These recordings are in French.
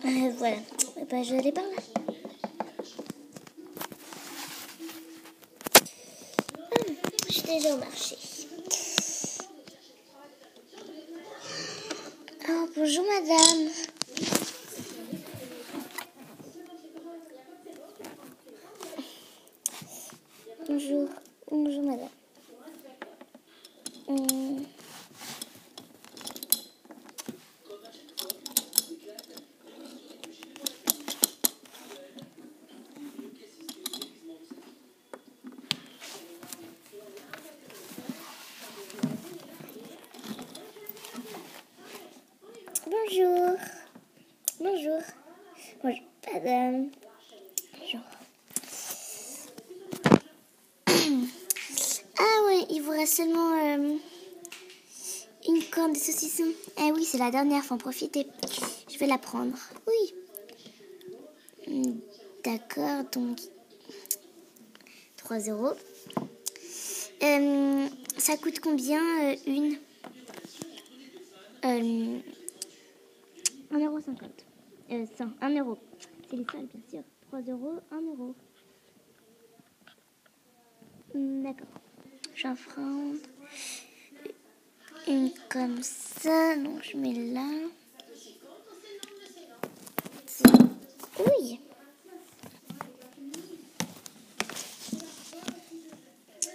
Voilà. Bah, je l'ai par là. Je suis déjà au marché. Oh, bonjour madame. Bonjour. Bonjour madame. Bonjour. Bonjour. Bonjour madame. Bonjour. Ah ouais, il vous reste seulement une corne de saucisson. Eh oui, c'est la dernière, faut en profiter. Je vais la prendre. Oui. D'accord, donc 3 euros. Ça coûte combien une 1,50 €. 100, 1 euro. C'est les soldes, bien sûr. 3 euros, 1 euro. D'accord. J'en prends une comme ça. Donc je mets là. Oui.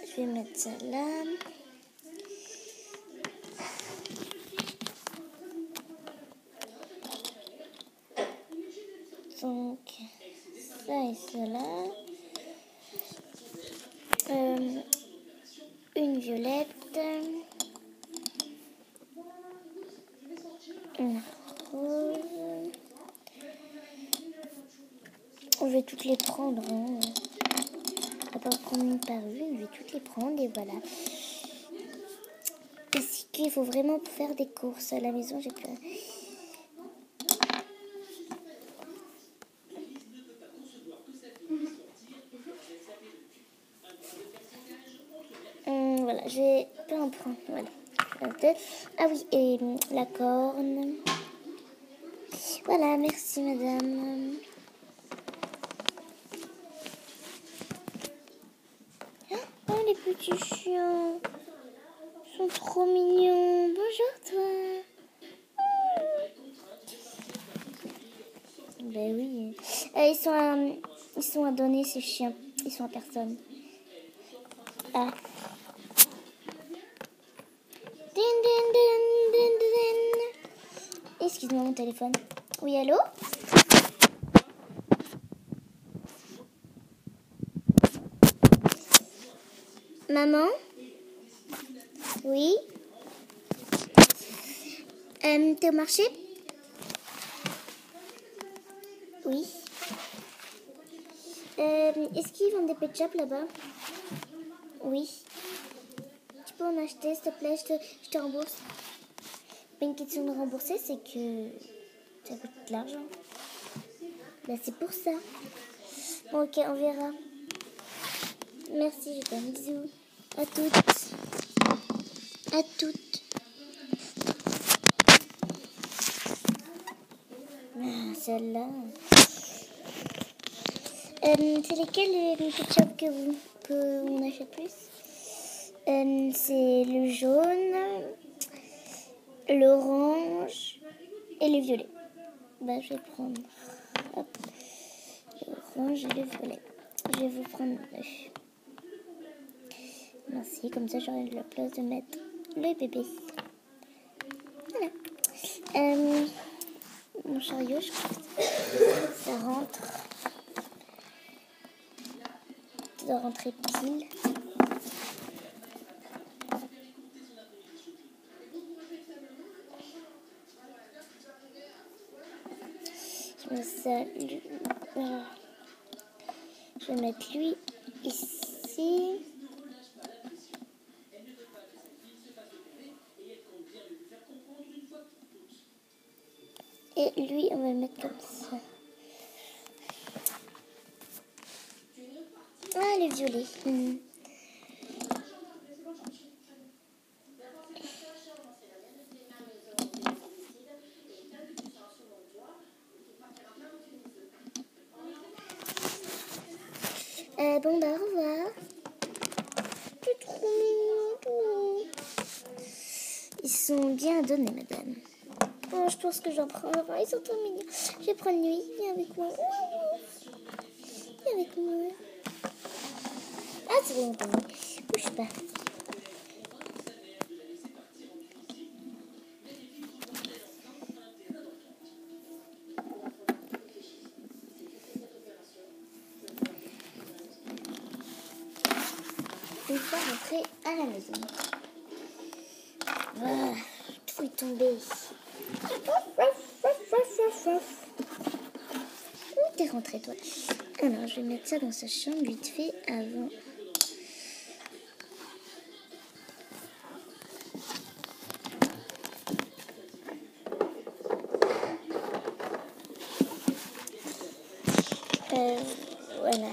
Je vais mettre ça là. Donc, ça et cela. Une violette. Une rose. On va toutes les prendre. Hein. On va pas prendre une par une. Je vais toutes les prendre et voilà. Ici, il faut vraiment faire des courses à la maison. J'ai peur. Voilà, je peux en prendre. Voilà. Ah oui, et la corne. Voilà, merci madame. Oh, les petits chiens. Ils sont trop mignons. Bonjour toi. Ben oui. Ils sont à donner ces chiens. Ils sont à personne. Ah. Din, din, din, din, din. Excuse-moi mon téléphone. Oui, allô? Maman? Oui? T'es au marché? Oui. Est-ce qu'ils vendent des ketchup là-bas? Oui. Tu peux en acheter, s'il te plaît, je te rembourse. Pas une question de rembourser, c'est que ça coûte de l'argent. Ben, c'est pour ça. Bon, ok, on verra. Merci, je te fais un bisou. À toutes. À toutes. Ah, celle-là. C'est lesquels les ketchup qu'on achète plus? C'est le jaune, l'orange et le violet. Bah, je vais prendre l'orange et le violet. Je vais vous prendre deux. Merci, comme ça j'aurai la place de mettre le bébé. Voilà. Mon chariot, je crois que ça rentre. Ça doit rentrer pile. Je mets ça. Je vais mettre lui ici. Et lui, on va le mettre comme ça. Ah, le violet. Bon, bah, au revoir. C'est trop mignon. Ils sont bien donnés, madame. Oh, je pense que j'en prendrai. Ils sont trop mignons. Je vais prendre lui. Viens avec moi. Viens avec moi. Ah, c'est bon, bouge pas. Je vais rentrer à la maison. Ah, tout est tombé. Où t'es rentré, toi? Alors, je vais mettre ça dans sa chambre vite fait avant. Voilà.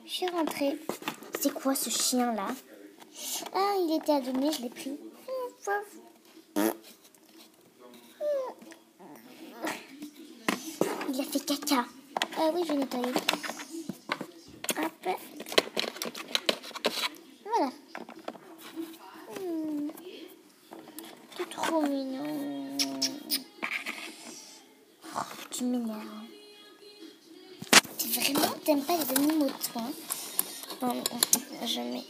Je suis rentrée. C'est quoi ce chien-là? Ah, il était à donner, je l'ai pris. Il a fait caca. Ah oui, je vais nettoyer. Hop. Voilà. C'est trop mignon. Oh, tu m'énerves. T'aimes pas les animaux, toi? Non, jamais.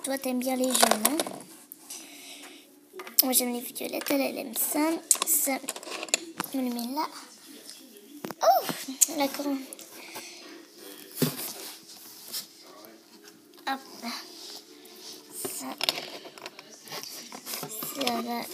Toi, t'aimes bien les jeunes, hein? Moi, j'aime les violettes, elle aime ça. Ça, on le met là. Oh, d'accord. Hop. Ça va là.